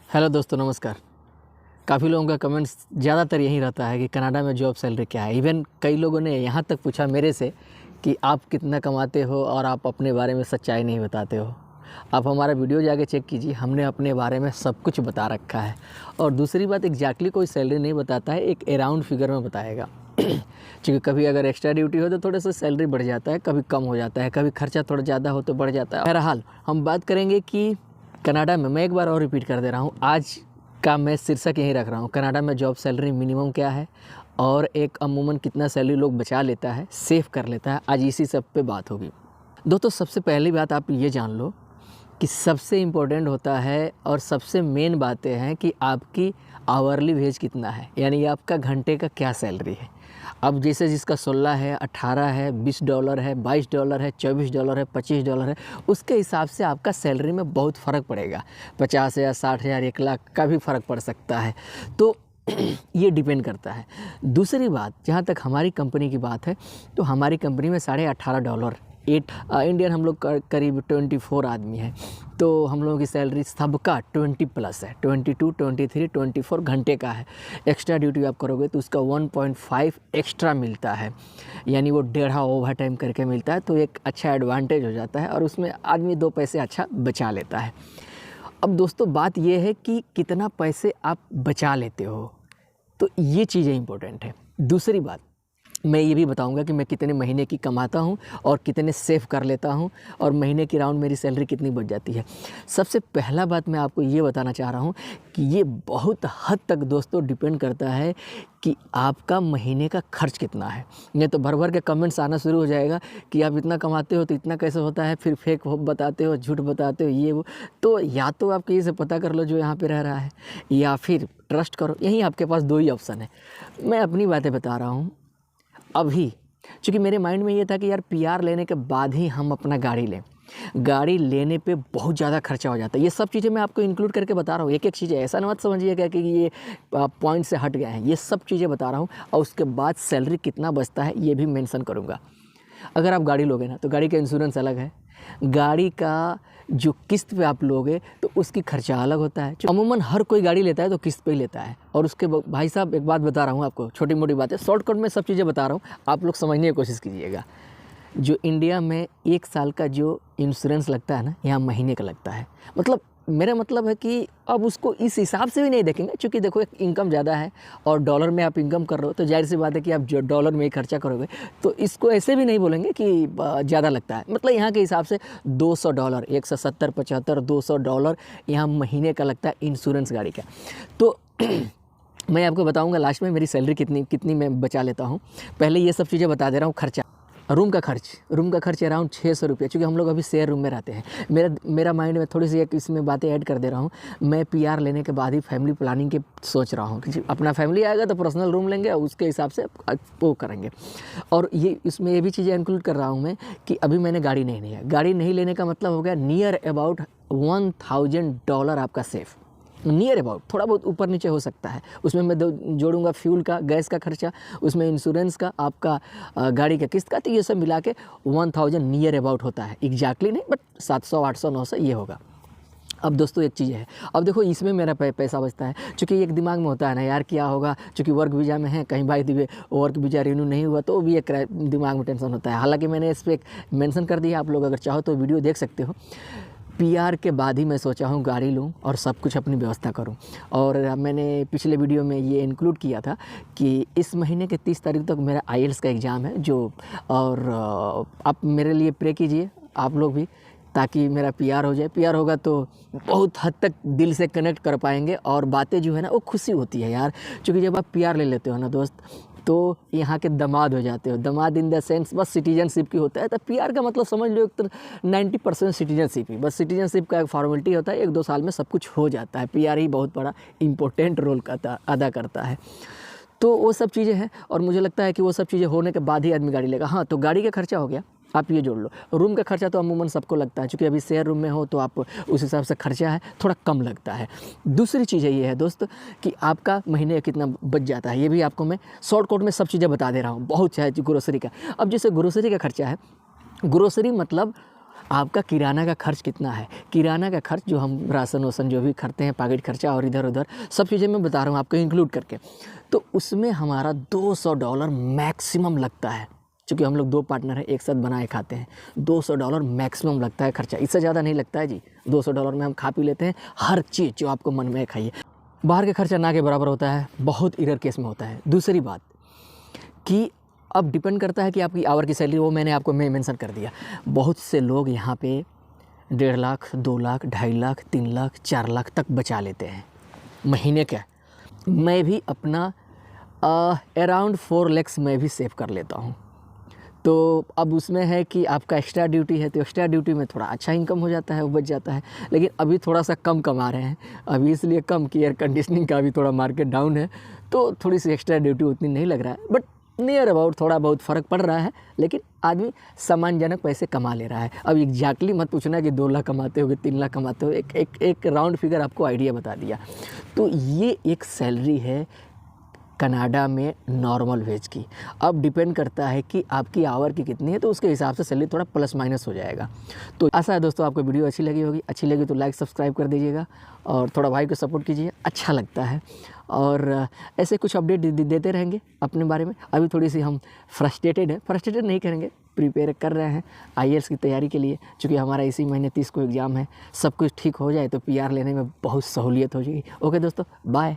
Hello दोस्तों, नमस्कार। काफ़ी लोगों का कमेंट्स ज़्यादातर यही रहता है कि कनाडा में जॉब सैलरी क्या है। इवन कई लोगों ने यहाँ तक पूछा मेरे से कि आप कितना कमाते हो और आप अपने बारे में सच्चाई नहीं बताते हो। आप हमारा वीडियो जाके चेक कीजिए, हमने अपने बारे में सब कुछ बता रखा है। और दूसरी बात, एग्जैक्टली कोई सैलरी नहीं बताता है, एक अराउंड फिगर में बताएगा। क्योंकि कभी अगर एक्स्ट्रा ड्यूटी हो तो थोड़ा सा सैलरी बढ़ जाता है, कभी कम हो जाता है, कभी खर्चा थोड़ा ज़्यादा हो तो बढ़ जाता है। बहरहाल हम बात करेंगे कि कनाडा में, मैं एक बार और रिपीट कर दे रहा हूँ, आज का मैं शीर्षक यही रख रहा हूँ, कनाडा में जॉब सैलरी मिनिमम क्या है और एक अमूमन कितना सैलरी लोग बचा लेता है, सेव कर लेता है। आज इसी सब पे बात होगी। दोस्तों, सबसे पहली बात आप ये जान लो कि सबसे इम्पोर्टेंट होता है और सबसे मेन बातें हैं कि आपकी आवरली वेज कितना है, यानी आपका घंटे का क्या सैलरी है। अब जैसे जिसका 16 है, 18 है, $20 है, $22 है, $24 है, $25 है, उसके हिसाब से आपका सैलरी में बहुत फ़र्क पड़ेगा। 50,000, 60,000, 1 लाख का भी फ़र्क पड़ सकता है। तो ये डिपेंड करता है। दूसरी बात, जहाँ तक हमारी कंपनी की बात है, तो हमारी कंपनी में $18.5 इंडियन हम लोग करीब 24 आदमी हैं। तो हम लोगों की सैलरी सबका 20+ है, 22, 23, 24 घंटे का है। एक्स्ट्रा ड्यूटी आप करोगे तो उसका 1.5 एक्स्ट्रा मिलता है, यानी वो 1.5 ओवर टाइम करके मिलता है। तो एक अच्छा एडवांटेज हो जाता है और उसमें आदमी 2 पैसे अच्छा बचा लेता है। अब दोस्तों, बात ये है कि कितना पैसे आप बचा लेते हो, तो ये चीज़ें इंपॉर्टेंट है। दूसरी बात, मैं ये भी बताऊंगा कि मैं कितने महीने की कमाता हूं और कितने सेव कर लेता हूं और महीने की राउंड मेरी सैलरी कितनी बच जाती है। सबसे पहला बात मैं आपको ये बताना चाह रहा हूं कि ये बहुत हद तक दोस्तों डिपेंड करता है कि आपका महीने का खर्च कितना है। नहीं तो भर भर के कमेंट्स आना शुरू हो जाएगा कि आप इतना कमाते हो तो इतना कैसे होता है, फिर फेक होप बताते हो, झूठ बताते हो, ये वो। तो या तो आप कहीं से पता कर लो जो यहाँ पे रह रहा है, या फिर ट्रस्ट करो। यहीं आपके पास 2 ही ऑप्शन है। मैं अपनी बातें बता रहा हूँ। अभी चूँकि मेरे माइंड में ये था कि यार PR लेने के बाद ही हम अपना गाड़ी लें। गाड़ी लेने पे बहुत ज़्यादा खर्चा हो जाता है। ये सब चीज़ें मैं आपको इंक्लूड करके बता रहा हूँ, एक एक चीज़ें, ऐसा ना मत समझिएगा कि ये पॉइंट से हट गया है। ये सब चीज़ें बता रहा हूँ और उसके बाद सैलरी कितना बचता है ये भी मेंशन करूँगा। अगर आप गाड़ी लोगे ना तो गाड़ी का इंश्योरेंस अलग है, गाड़ी का जो किस्त पे आप लोगे तो उसकी खर्चा अलग होता है। अमूमन हर कोई गाड़ी लेता है तो किस्त पे ही लेता है। और उसके भाई साहब, एक बात बता रहा हूँ आपको, छोटी मोटी बातें शॉर्टकट में सब चीज़ें बता रहा हूँ, आप लोग समझने की कोशिश कीजिएगा। जो इंडिया में 1 साल का जो इंश्योरेंस लगता है ना, यहाँ महीने का लगता है। मतलब मेरा मतलब है कि अब उसको इस हिसाब से भी नहीं देखेंगे, क्योंकि देखो एक इनकम ज़्यादा है और डॉलर में आप इनकम कर रहे हो तो जाहिर सी बात है कि आप जो डॉलर में ही खर्चा करोगे तो इसको ऐसे भी नहीं बोलेंगे कि ज़्यादा लगता है। मतलब यहाँ के हिसाब से $200, 170, 75, $200 यहाँ महीने का लगता है इंश्योरेंस गाड़ी का। तो मैं आपको बताऊँगा लास्ट में मेरी सैलरी कितनी मैं बचा लेता हूँ। पहले ये सब चीज़ें बता दे रहा हूँ। खर्चा, रूम का खर्च अराउंड ₹600, क्योंकि हम लोग अभी शेयर रूम में रहते हैं। मेरा माइंड में थोड़ी सी एक इसमें बातें ऐड कर दे रहा हूँ। मैं PR लेने के बाद ही फैमिली प्लानिंग के सोच रहा हूँ कि अपना फैमिली आएगा तो पर्सनल रूम लेंगे और उसके हिसाब से वो करेंगे। और ये इसमें ये भी चीज़ें इंक्लूड कर रहा हूँ मैं कि अभी मैंने गाड़ी नहीं ली है। गाड़ी नहीं लेने का मतलब हो गया नियर अबाउट $1,000 आपका सेफ, नियर अबाउट, थोड़ा बहुत ऊपर नीचे हो सकता है। उसमें मैं जोड़ूंगा फ्यूल का, गैस का खर्चा, उसमें इंश्योरेंस का, आपका गाड़ी का किस्त का, तो ये सब मिला के 1,000 नियर अबाउट होता है। एग्जैक्टली नहीं, बट 700, 800, 900 ये होगा। अब दोस्तों एक चीज़ है, अब देखो इसमें मेरा पैसा बचता है, क्योंकि एक दिमाग में होता है ना यार क्या होगा, क्योंकि वर्क वीज़ा में है, कहीं by the way work visa renew नहीं हुआ तो भी एक दिमाग में टेंशन होता है। हालांकि मैंने इस पर मेंशन कर दिया, आप लोग अगर चाहो तो वीडियो देख सकते हो। PR के बाद ही मैं सोचा हूँ गाड़ी लूँ और सब कुछ अपनी व्यवस्था करूँ। और मैंने पिछले वीडियो में ये इंक्लूड किया था कि इस महीने के 30 तारीख तक मेरा IELTS का एग्ज़ाम है जो, और आप मेरे लिए प्रे कीजिए आप लोग भी, ताकि मेरा PR हो जाए। PR होगा तो बहुत हद तक दिल से कनेक्ट कर पाएंगे और बातें जो है ना वो खुशी होती है यार। क्योंकि जब आप PR ले लेते हो ना दोस्त, तो यहाँ के दामाद हो जाते हो। दामाद इन द सेंस बस सिटीजनशिप की होता है। तो PR का मतलब समझ लो एक तो 90% सिटीजनशिप ही, बस सिटीजनशिप का एक फॉर्मेलिटी होता है, 1-2 साल में सब कुछ हो जाता है। PR ही बहुत बड़ा इंपॉर्टेंट रोल अदा करता है। तो वो सब चीज़ें हैं और मुझे लगता है कि वो सब चीज़ें होने के बाद ही आदमी गाड़ी लेगा। हाँ, तो गाड़ी का खर्चा हो गया, आप ये जोड़ लो। रूम का खर्चा तो अमूमन सबको लगता है, क्योंकि अभी शेयर रूम में हो तो आप उस हिसाब से खर्चा है थोड़ा कम लगता है। दूसरी चीज़ ये है दोस्त कि आपका महीने कितना बच जाता है, ये भी आपको मैं शॉर्टकट में सब चीज़ें बता दे रहा हूँ। बहुत चाहे ग्रोसरी का, अब जैसे ग्रोसरी का खर्चा है, ग्रोसरी मतलब आपका किराना का खर्च कितना है। किराना का खर्च जो हम राशन वासन जो भी खरीदते हैं, पॉकेट खर्चा और इधर उधर सब चीज़ें मैं बता रहा हूँ आपको इंक्लूड करके, तो उसमें हमारा $200 मैक्सिमम लगता है। क्योंकि हम लोग 2 पार्टनर हैं, एक साथ बनाए खाते हैं, $200 मैक्सिमम लगता है खर्चा, इससे ज़्यादा नहीं लगता है जी। $200 में हम खा पी लेते हैं हर चीज़ जो आपको मन में खाइए। बाहर का खर्चा ना के बराबर होता है, बहुत इरर केस में होता है। दूसरी बात कि अब डिपेंड करता है कि आपकी आवर की सैलरी, वो मैंने आपको मेंशन कर दिया। बहुत से लोग यहाँ पे 1.5 लाख, 2 लाख, 2.5 लाख, 3 लाख, 4 लाख तक बचा लेते हैं महीने का। मैं भी अपना अराउंड 4 lakhs मैं भी सेव कर लेता हूँ। तो अब उसमें है कि आपका एक्स्ट्रा ड्यूटी है, तो एक्स्ट्रा ड्यूटी में थोड़ा अच्छा इनकम हो जाता है, वो बच जाता है। लेकिन अभी थोड़ा सा कम कमा रहे हैं, अभी इसलिए कम कि एयर कंडीशनिंग का भी थोड़ा मार्केट डाउन है, तो थोड़ी सी एक्स्ट्रा ड्यूटी उतनी नहीं लग रहा है, बट नियर अबाउट थोड़ा बहुत फ़र्क पड़ रहा है। लेकिन आदमी सम्मानजनक पैसे कमा ले रहा है। अब एग्जैक्टली मत पूछना कि 2 लाख कमाते हो, 3 लाख कमाते हो, एक राउंड फिगर आपको आइडिया बता दिया। तो ये एक सैलरी है कनाडा में नॉर्मल वेज की। अब डिपेंड करता है कि आपकी आवर की कितनी है, तो उसके हिसाब से सैलरी थोड़ा प्लस माइनस हो जाएगा। तो आशा है दोस्तों आपको वीडियो अच्छी लगी होगी। अच्छी लगी तो लाइक सब्सक्राइब कर दीजिएगा और थोड़ा भाई को सपोर्ट कीजिए, अच्छा लगता है। और ऐसे कुछ अपडेट देते रहेंगे अपने बारे में। अभी थोड़ी सी हम फ्रस्ट्रेटेड नहीं करेंगे, प्रिपेयर कर रहे हैं IELTS की तैयारी के लिए, क्योंकि हमारा इसी महीने 30 को एग्ज़ाम है। सब कुछ ठीक हो जाए तो PR लेने में बहुत सहूलियत हो जाएगी। ओके दोस्तों, बाय।